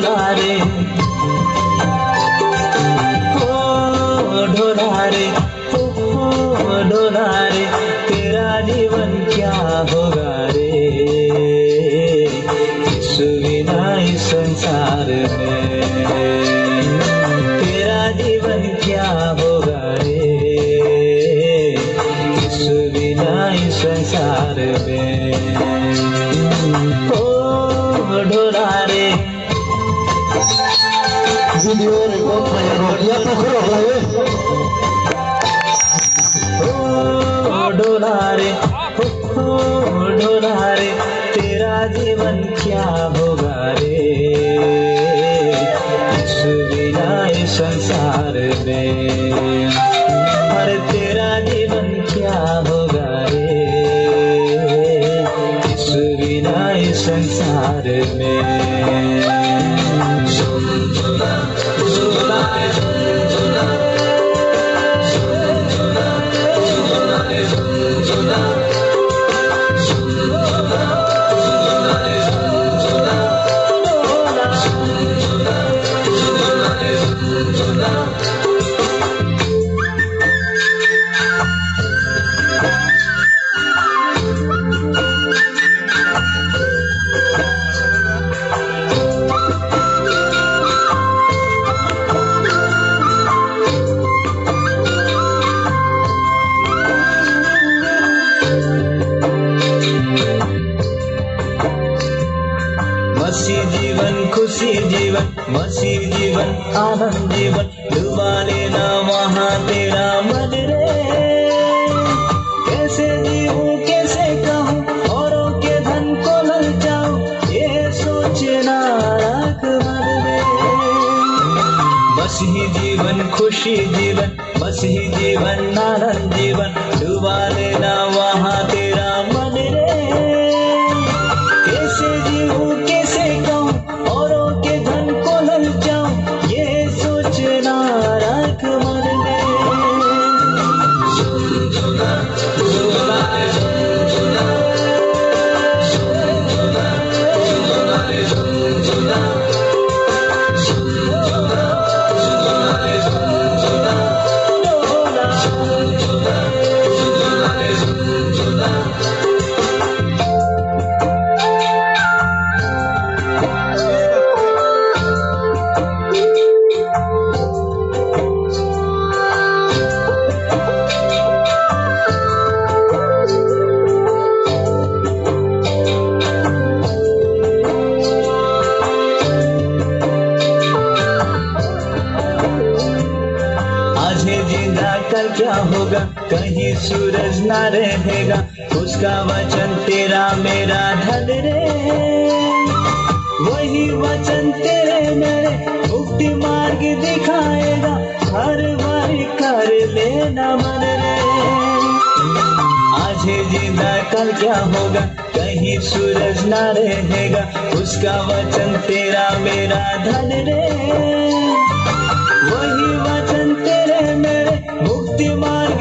ढोला रे, हो ढोला रे, हो ढोला रे, तेरा जीवन क्या होगा रे, यीशु बिना इस संसार में तेरा जीवन क्या होगा रे, यीशु बिना इस संसार में। हो ढोला रे, वीडियो रिकॉर्ड किया तो फिर हो ढोला रे, हो ढोला रे, तेरा जीवन क्या होगा रे, यीशु बिना इस संसार में, अरे तेरा जीवन क्या होगा रे, यीशु बिना इस संसार में। मसीह जीवन खुशी जीवन, मसीह जीवन आनंद जीवन, डुबा लेना वहाँ तेरा मन रे, कैसे जीऊँ कैसे कहूँ औरों के धन को ललचाऊं, ये सोचना रख मन में। मसीह जीवन खुशी जीवन, मसीह जीवन आनंद जीवन, डुबा लेना वहाँ तेरा मन रे, कैसे जीऊँ कैसे कहूँ औरों के धन को ललचाऊं, ये सोचना रख मन में। आज है जिंदा कल क्या होगा, कहीं सूरज ना रहेगा, उसका वचन तेरा मेरा धन रे, वही वचन तेरे मेरे मुक्ति मार्ग दिखाएगा, हर बारी कर लेना मन रे। आज है जिंदा कल क्या होगा, कहीं सूरज ना रहेगा, उसका वचन तेरा मेरा धन रे, वही वचन तेरे मेरे मुक्ति मार्ग